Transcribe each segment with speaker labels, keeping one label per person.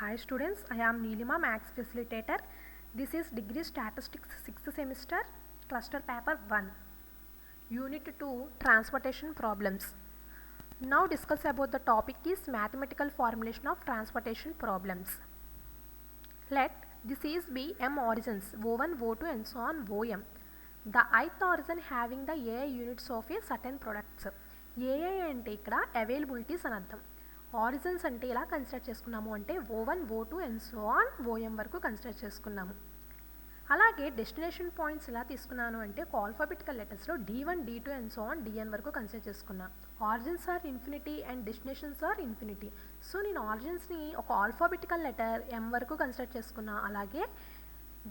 Speaker 1: Hi students, I am Neelima, Maths Facilitator. This is Degree Statistics 6th Semester, Cluster Paper 1, Unit 2, Transportation Problems. Now discuss about the topic is Mathematical Formulation of Transportation Problems. Let this is be M origins, O1, O2 and so on OM. The ith origin having the AI units of a certain products. AI అంటే ఇక్కడ availabilities అని అర్థం. Origins అంటే ఇలా consider చేసుకున్నాము అంటే O1, O2 and so on OM వరకు consider చేసుకున్నాము. అలాగే డెస్టినేషన్ పాయింట్స్ ఇలా తీసుకున్నాను అంటే ఒక ఆల్ఫాబెటికల్ లెటర్స్లో D1, D2 and so on DN వరకు కన్సిడర్ చేసుకున్నా. Origins are infinity and destinations are infinity. So నేను ఆరిజిన్స్ని ఒక ఆల్ఫాబెటికల్ లెటర్ M వరకు కన్సిడర్ చేసుకున్నా. అలాగే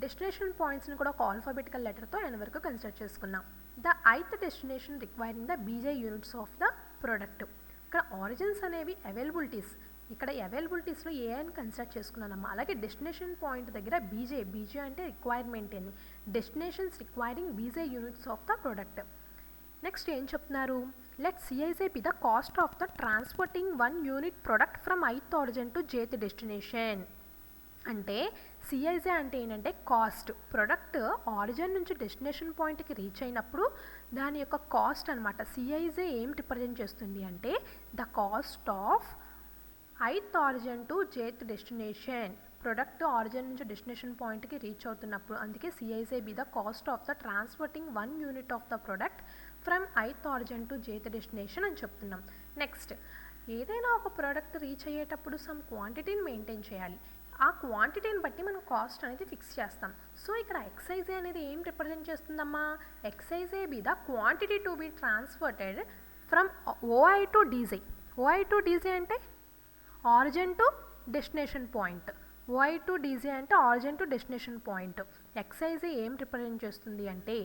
Speaker 1: డెస్టినేషన్ పాయింట్స్ని కూడా ఒక ఆల్ఫాబెటికల్ లెటర్తో N వరకు కన్సిడర్ చేసుకున్నాం. The ith destination requiring the BJ units of the product. ఇక్కడ ఆరిజిన్స్ అనేవి అవైలబిలిటీస్, ఇక్కడ అవైలబిలిటీస్లో ఏ అని కన్సిడర్ చేసుకున్నానమ్మా. అలాగే డెస్టినేషన్ పాయింట్ దగ్గర బీజే అంటే రిక్వైర్మెంట్ అని, destinations requiring BJ units of the product. Next ఏం చెప్తున్నారు, let CIJ be the cost of the transporting 1 unit product from ith origin to jth destination. అంటే సిఐజే అంటే ఏంటంటే కాస్ట్, ప్రొడక్ట్ ఆరిజిన్ నుంచి destination పాయింట్కి రీచ్ అయినప్పుడు దాని యొక్క కాస్ట్ అనమాట. సిఐజే ఏం రిప్రజెంట్ చేస్తుంది అంటే the cost of ith origin to jth destination. Product origin నుంచి డెస్టినేషన్ పాయింట్కి రీచ్ అవుతున్నప్పుడు, అందుకే CIJ be the cost of the transporting 1 unit of the product from ith origin to jth destination అని చెప్తున్నాం. Next, ఏదైనా ఒక ప్రోడక్ట్ రీచ్ అయ్యేటప్పుడు some క్వాంటిటీని మెయింటైన్ చేయాలి. ఆ క్వాంటిటీని బట్టి మనం కాస్ట్ అనేది ఫిక్స్ చేస్తాం. సో ఇక్కడ ఎక్సైజే అనేది ఏం రిప్రజెంట్ చేస్తుందమ్మా, X I J be the quantity to be transported from O I to D J. O I to D J అంటే origin to destination point, O I to D J అంటే origin to destination point. X I J ఏం represent చేస్తుంది అంటే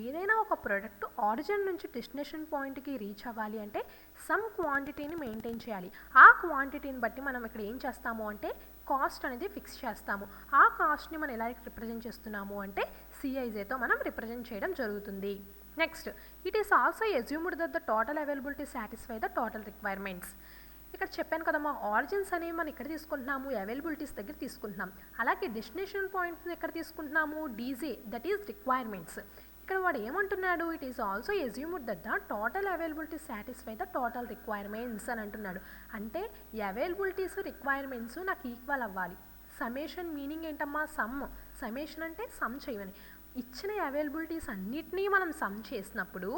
Speaker 1: ఏదైనా ఒక ప్రోడక్ట్ ఆరిజిన్ నుంచి డెస్టినేషన్ పాయింట్కి రీచ్ అవ్వాలి అంటే సమ్ క్వాంటిటీని మెయింటైన్ చేయాలి. ఆ క్వాంటిటీని బట్టి మనం ఇక్కడ ఏం చేస్తాము అంటే కాస్ట్ అనేది ఫిక్స్ చేస్తాము. ఆ కాస్ట్ని మనం ఎలా రిప్రజెంట్ చేస్తున్నాము అంటే సిఐజేతో మనం రిప్రజెంట్ చేయడం జరుగుతుంది. Next, it is also assumed that the total availability satisfy the total requirements. ఇక్కడ చెప్పాను కదమ్మా, ఆరిజిన్స్ అనేవి మనం ఎక్కడ తీసుకుంటున్నాము, అవైలబిలిటీస్ దగ్గర తీసుకుంటున్నాం. అలాగే డెస్టినేషన్ పాయింట్స్ ఎక్కడ తీసుకుంటున్నాము, డీజే, దట్ ఈజ్ రిక్వైర్మెంట్స్. ఇక్కడ వాడు ఏమంటున్నాడు, it is also assumed that the total availability satisfy the total requirements అని అంటున్నాడు. అంటే అవైలబిలిటీస్ రిక్వైర్మెంట్స్ నాకు ఈక్వల్ అవ్వాలి. సమేషన్ మీనింగ్ ఏంటమ్మా, సమ్. సమేషన్ అంటే సమ్ చేయమని. ఇచ్చిన అవైలబిలిటీస్ అన్నిటినీ మనం సమ్ చేసినప్పుడు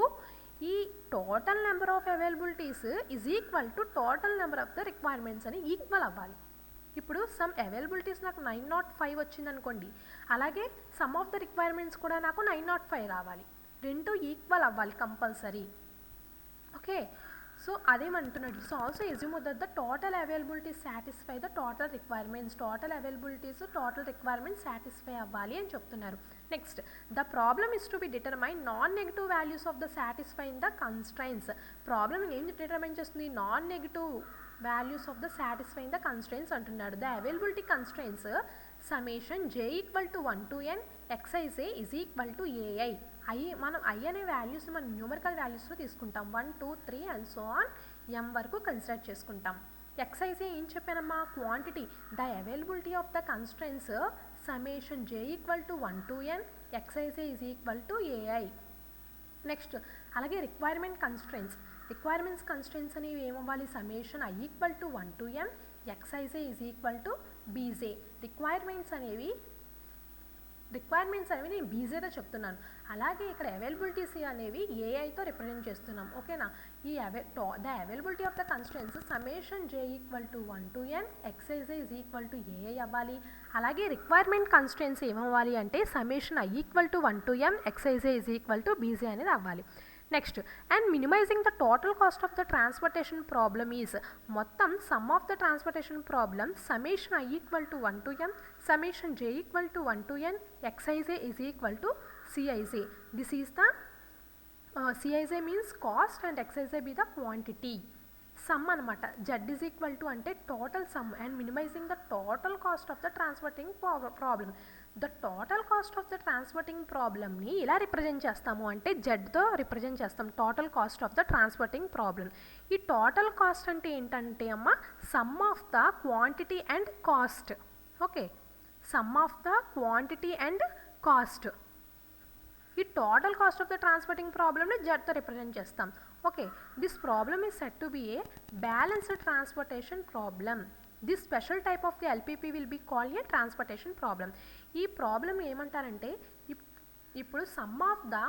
Speaker 1: ఈ total number of availabilities is equal to total number of the requirements అని ఈక్వల్ అవ్వాలి. ఇప్పుడు సమ్ అవైలబిలిటీస్ నాకు 905 వచ్చింది అనుకోండి, అలాగే సమ్ ఆఫ్ ద రిక్వైర్మెంట్స్ కూడా నాకు 905 రావాలి. రెండు ఈక్వల్ అవ్వాలి కంపల్సరీ. ఓకే, సో అదేమంటున్నాడు, it's also assume that the total availability satisfy the total requirements. Total availabilities total requirements satisfy అవ్వాలి అని చెప్తున్నారు. Next, the problem is to be determine non negative values of the satisfying the constraints. Problem ఏం determine చేస్తుంది, non negative values of the satisfying the constraints అంటున్నాడు. The availability constraints summation j equal to 1 to n xij is equal to ai. మనం I అనే values మనం numerical వాల్యూస్లో తీసుకుంటాం. 1, 2, 3 and so on m వరకు consider చేసుకుంటాం. xij ఏం చెప్పానమ్మా, quantity. The availability of the constraints summation j equal to 1 to n xij is equal to ai. Next, అలాగే రిక్వైర్మెంట్ కన్స్ట్రైన్స్. రిక్వైర్మెంట్స్ కన్స్ట్రైన్స్ అనేవి ఏమవ్వాలి, summation i equal to 1 to m xij is equal to bj. Requirements అనేవి నేను బీజేతో చెప్తున్నాను. అలాగే ఇక్కడ availabilities అనేవి ఏఐతో represent చేస్తున్నాం. ఓకేనా, ఈ the availability of the constraints summation j equal to 1 to n xij is equal to A I అవ్వాలి. అలాగే రిక్వైర్మెంట్ కన్స్ట్రైన్స్ ఏమవ్వాలి అంటే summation i equal to 1 to m xij is equal to bj అనేది అవ్వాలి. Next, and minimizing the total cost of the transportation problem is, మొత్తం sum of the transportation problem summation i equal to 1 to m summation j equal to 1 to n xij is equal to cij. This is the cij means cost and xij B the quantity. Some అనమాట. Z is equal to అంటే total some and minimizing the total cost of the transporting problem. The total cost of the transporting ప్రాబ్లమ్ని ఇలా represent చేస్తాము అంటే జెడ్తో represent చేస్తాం total cost of the transporting problem. ఈ total cost అంటే ఏంటంటే అమ్మ some of the quantity and cost. Okay, some of the quantity and cost. ఈ total cost of the transporting ప్రాబ్లమ్ని జెడ్తో రిప్రజెంట్ చేస్తాం. Okay, this problem is said to be a balanced transportation problem. This special type of the LPP will be called a transportation problem. ఈ problem ఏమంటారంటే ఇప్పుడు sum of the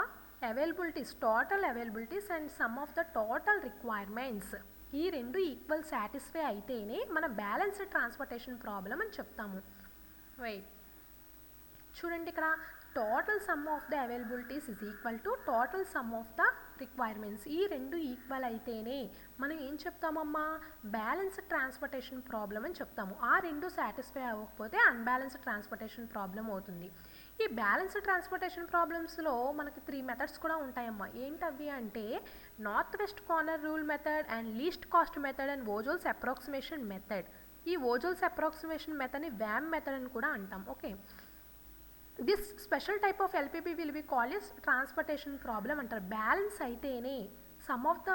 Speaker 1: availabilities, total availabilities and sum of the total requirements ఈ రెండు equal satisfy అయితేనే మన balanced transportation problem అని చెప్తాము. Right, చూడండి ఇక్కడ total sum of the availabilities is equal to total sum of the requirements. ఈ రెండు ఈక్వల్ అయితేనే మనం ఏం చెప్తామమ్మా బ్యాలెన్స్డ్ ట్రాన్స్పోర్టేషన్ ప్రాబ్లమ్ అని చెప్తాము. ఆ రెండు సాటిస్ఫై అవ్వకపోతే అన్బ్యాలెన్స్డ్ ట్రాన్స్పోర్టేషన్ ప్రాబ్లమ్ అవుతుంది. ఈ బ్యాలెన్స్డ్ ట్రాన్స్పోర్టేషన్ ప్రాబ్లమ్స్లో మనకి 3 మెథడ్స్ కూడా ఉంటాయమ్మా. ఏంటవి అంటే north west corner rule method and least cost method and Vogel's approximation method. ఈ వోజోల్స్ అప్రాక్సిమేషన్ మెథడ్ని వ్యామ్ మెథడ్ అని కూడా అంటాం. Okay, this special type of LPP will be called as transportation problem అంటారు. బ్యాలెన్స్ అయితేనే sum of the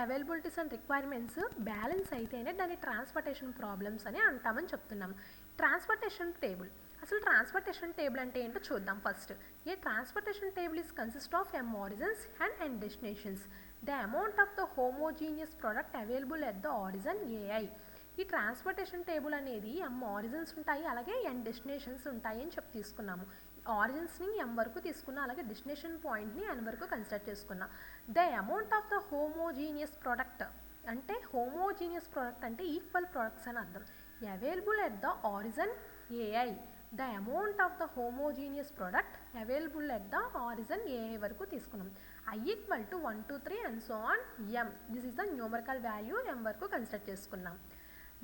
Speaker 1: availabilities and requirements balance అయితేనే దాన్ని transportation problems అని అంటామని చెప్తున్నాం. ట్రాన్స్పోర్టేషన్ టేబుల్, అసలు ట్రాన్స్పోర్టేషన్ టేబుల్ అంటే ఏంటో చూద్దాం first. A transportation table is consist of M origins and end destinations. The amount of the homogeneous product available at the origin AI. ఈ ట్రాన్స్పోర్టేషన్ టేబుల్ అనేది ఎమ్ origins ఉంటాయి, అలాగే ఎన్ డెస్టినేషన్స్ ఉంటాయి అని చెప్పి తీసుకున్నాము. ఆరిజిన్స్ని ఎం వరకు తీసుకున్నా, అలాగే డెస్టినేషన్ పాయింట్ని ఎన్ వరకు కన్సిడర్ చేసుకున్నా. The amount of the homogeneous product అంటే హోమోజీనియస్ ప్రోడక్ట్ అంటే ఈక్వల్ ప్రోడక్ట్స్ అని అర్థం. Available at the origin AI. The amount of the homogeneous product available at the origin AI వరకు తీసుకున్నాం. I equal to 1, 2, 3 and so on m. This is the numerical value m వరకు consider చేసుకున్నాం.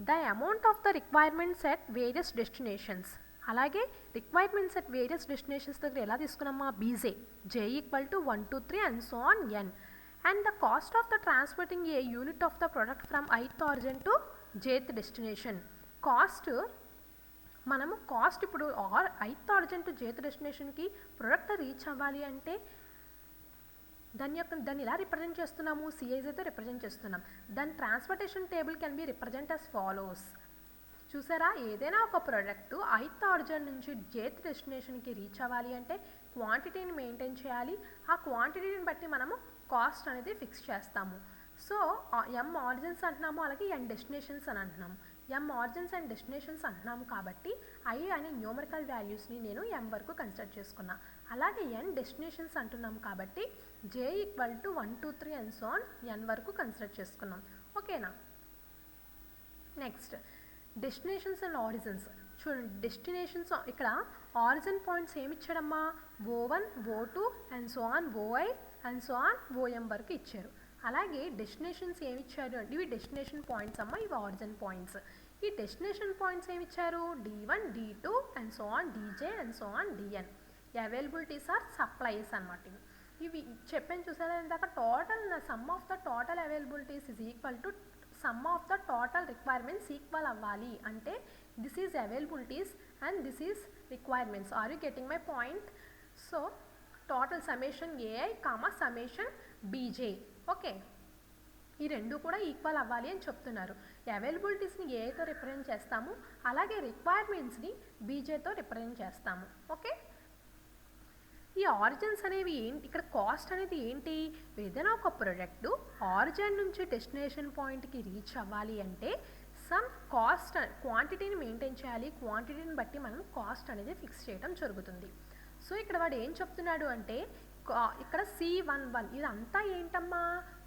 Speaker 1: The amount of the requirements at various destinations. అలాగే requirements at various destinations దగ్గర ఎలా తీసుకున్నామా B J J equal to 1, 2, 3 and so on N. And the cost of the transporting a unit of the product from ith origin to jth destination. Cost మనము cost ఇప్పుడు ith origin to jth డెస్టినేషన్కి product reach అవ్వాలి అంటే దాన్ని ఎలా represent చేస్తున్నాము సిఐజేతో represent చేస్తున్నాం. దాని transportation table can be represent as follows. చూసారా, ఏదైనా ఒక ప్రోడక్ట్ ఐత్ ఆరిజిన్ నుంచి జేత్ డెస్టినేషన్కి రీచ్ అవ్వాలి అంటే క్వాంటిటీని మెయింటైన్ చేయాలి. ఆ క్వాంటిటీని బట్టి మనము కాస్ట్ అనేది ఫిక్స్ చేస్తాము. సో ఎం ఆరిజిన్స్ అంటున్నాము, అలాగే ఎన్ డెస్టినేషన్స్ అని అంటున్నాము. ఎం ఆరిజిన్స్ అండ్ డెస్టినేషన్స్ అంటున్నాము కాబట్టి ఐ అనే న్యూమరికల్ వాల్యూస్ని నేను ఎం వరకు కన్సిడర్ చేసుకున్నా. అలాగే ఎన్ డెస్టినేషన్స్ అంటున్నాము కాబట్టి J equal to 1, 2, 3 and so on N వరకు కన్సిడర్ చేసుకున్నాం. ఓకేనా, నెక్స్ట్ డెస్టినేషన్స్ అండ్ ఆరిజిన్స్. చూడండి, డెస్టినేషన్స్ ఇక్కడ ఆరిజిన్ పాయింట్స్ ఏమి ఇచ్చాడమ్మా O1, O2 and so on OI and so on OM వరకు ఇచ్చారు. అలాగే డెస్టినేషన్స్ ఏమి ఇచ్చారు అంటే ఇవి డెస్టినేషన్ పాయింట్స్ అమ్మ, ఇవి ఆరిజిన్ పాయింట్స్. ఈ డెస్టినేషన్ పాయింట్స్ ఏమి ఇచ్చారు D1, D2 and so on DJ and so on DN. Availabilities are supplies అనమాట. ఇవి చెప్పాను చూసారా ఇందాక, total sum of the total availabilities is equal to sum of the total requirements equal అవ్వాలి అంటే this is availabilities and this is requirements. Are you getting my point? So total summation A I comma summation B J. Okay, ఈ రెండు కూడా equal అవ్వాలి అని చెప్తున్నారు. అవైలబిలిటీస్ని ఏఐతో represent చేస్తాము, అలాగే రిక్వైర్మెంట్స్ని బీజేతో రిప్రజెంట్ చేస్తాము. ఓకే, ఈ ఆరిజిన్స్ అనేవి ఏంటి, ఇక్కడ కాస్ట్ అనేది ఏంటి, ఏదైనా ఒక ప్రోడక్ట్ ఆరిజిన్ నుంచి డెస్టినేషన్ పాయింట్కి రీచ్ అవ్వాలి అంటే సమ్ కాస్ట్ క్వాంటిటీని మెయింటైన్ చేయాలి. క్వాంటిటీని బట్టి మనం కాస్ట్ అనేది ఫిక్స్ చేయడం జరుగుతుంది. సో ఇక్కడ వాడు ఏం చెప్తున్నాడు అంటే ఇక్కడ C11 ఇదంతా ఏంటమ్మా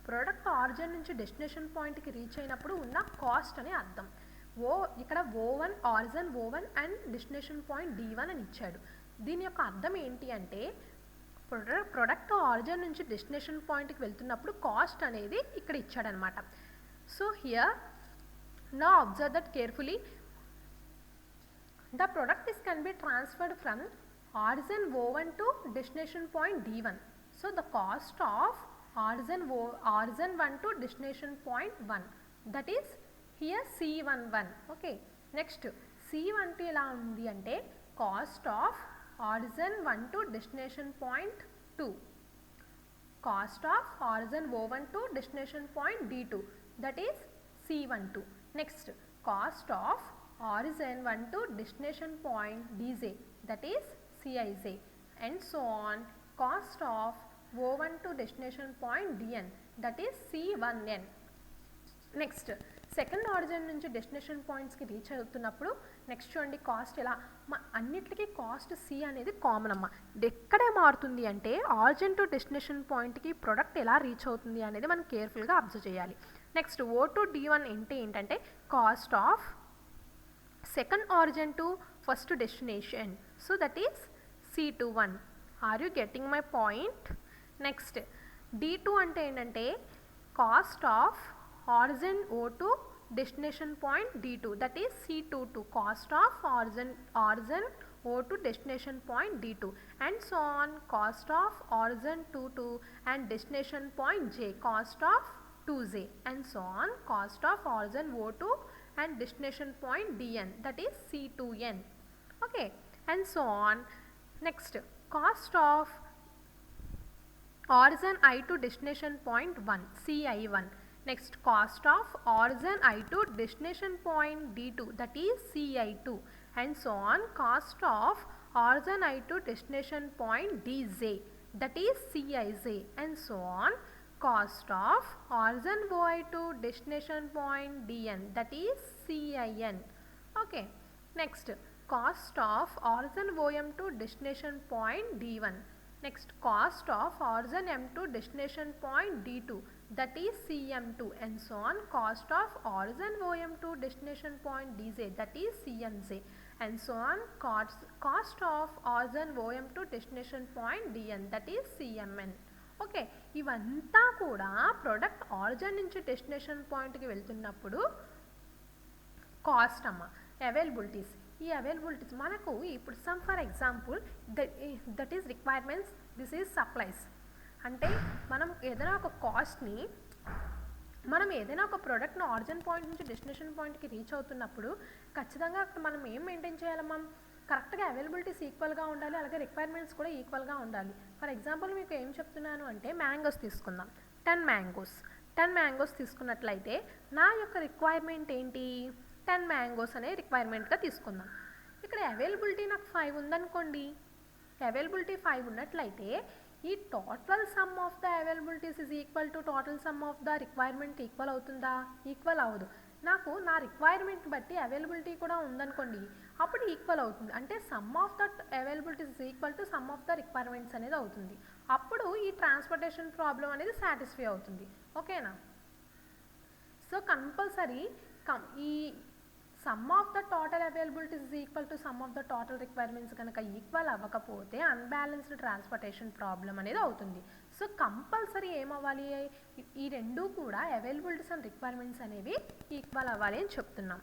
Speaker 1: ప్రోడక్ట్ ఆరిజిన్ నుంచి డెస్టినేషన్ పాయింట్కి రీచ్ అయినప్పుడు ఉన్న కాస్ట్ అని అర్థం. ఇక్కడ O1 origin O1 and destination point D1 అని ఇచ్చాడు. దీని యొక్క అర్థం ఏంటి అంటే ప్రొడక్ట్ ఆరిజిన్ నుంచి డెస్టినేషన్ పాయింట్కి వెళ్తున్నప్పుడు కాస్ట్ అనేది ఇక్కడ ఇచ్చాడనమాట. So here now observe that carefully. The product is can be transferred from origin O1 to destination point D1. So the cost of origin 1 to destination point 1. That is here C11. Okay, next C12 ఎలా ఉంది అంటే cost of origin 1 to destination point 2, cost of origin O1 to destination point D2, that is C12. Next cost of origin 1 to destination point DJ, that is CIJ, and so on. Cost of O1 to destination point DN, that is C1N. Next second origin నుంచి destination పాయింట్స్కి reach అవుతున్నప్పుడు next చూడండి cost ఎలా అన్నిటికీ cost C అనేది common అమ్మ. ఎక్కడే మారుతుంది అంటే ఆరిజిన్ టు డెస్టినేషన్ పాయింట్కి ప్రొడక్ట్ ఎలా రీచ్ అవుతుంది అనేది మనం కేర్ఫుల్గా అబ్జర్వ్ చేయాలి. నెక్స్ట్ O2 D1 అంటే ఏంటంటే cost of second origin to first destination, so that is C21. Are you getting my point? Next D2 అంటే ఏంటంటే cost of origin O2 destination point D2, that is C22. Cost of origin O2 destination point D2, and so on. Cost of origin 22 and destination point J, cost of 2J, and so on. Cost of origin O2 and destination point DN, that is C2N. Okay, and so on. Next cost of origin I to destination point 1, CI1. Next cost of origin I to destination point D2, that is CI2, and so on. Cost of origin I to destination point DJ, that is CIJ, and so on. Cost of origin OI to destination point DN, that is CIN. Okay, next cost of origin OM to destination point D1. Next cost of origin M to destination point D2, that is CM2, and so on. Cost of origin OM to destination point DJ, that is CMJ, and so on. Cost of origin OM to destination point DN, that is CMN. Okay, ఇవంతా కూడా product origin నుంచి destination పాయింట్కి వెళ్తున్నప్పుడు cost అమ్మ. Availabilities, ఈ availabilities మనకు ఇప్పుడు some for example that is requirements, this is supplies. అంటే మనం ఏదైనా ఒక కాస్ట్ని మనం ఏదైనా ఒక ప్రోడక్ట్ను ఆరిజిన్ పాయింట్ నుంచి డెస్టినేషన్ పాయింట్కి రీచ్ అవుతున్నప్పుడు ఖచ్చితంగా అక్కడ మనం ఏం మెయింటైన్ చేయాలమ్మా, కరెక్ట్గా అవైలబిలిటీస్ ఈక్వల్గా ఉండాలి, అలాగే రిక్వైర్మెంట్స్ కూడా ఈక్వల్గా ఉండాలి. ఫర్ ఎగ్జాంపుల్ మీకు ఏం చెప్తున్నాను అంటే మ్యాంగోస్ తీసుకుందాం. 10 మ్యాంగోస్ తీసుకున్నట్లయితే నా యొక్క రిక్వైర్మెంట్ ఏంటి, 10 మ్యాంగోస్ అనే రిక్వైర్మెంట్గా తీసుకుందాం. ఇక్కడ అవైలబిలిటీ నాకు 5 ఉందనుకోండి, అవైలబిలిటీ 5 ఉన్నట్లయితే ఈ total sum of the availabilities is equal to total sum of the requirement equal అవుతుందా, ఈక్వల్ అవ్వదు. నాకు నా రిక్వైర్మెంట్ బట్టి అవైలబిలిటీ కూడా ఉందనుకోండి, అప్పుడు ఈక్వల్ అవుతుంది. అంటే some of the availabilities is equal to sum of the requirements అనేది అవుతుంది. అప్పుడు ఈ ట్రాన్స్పోర్టేషన్ ప్రాబ్లం అనేది సాటిస్ఫై అవుతుంది. ఓకేనా? సో కంపల్సరీ ఈ some of the total availabilities is equal to sum of the total requirements కనుక ఈక్వల్ అవ్వకపోతే అన్బ్యాలెన్స్డ్ ట్రాన్స్పోర్టేషన్ ప్రాబ్లం అనేది అవుతుంది. సో కంపల్సరీ ఏమవ్వాలి, ఈ రెండు కూడా అవైలబిలిటీస్ అండ్ రిక్వైర్మెంట్స్ అనేవి ఈక్వల్ అవ్వాలి అని చెప్తున్నాం.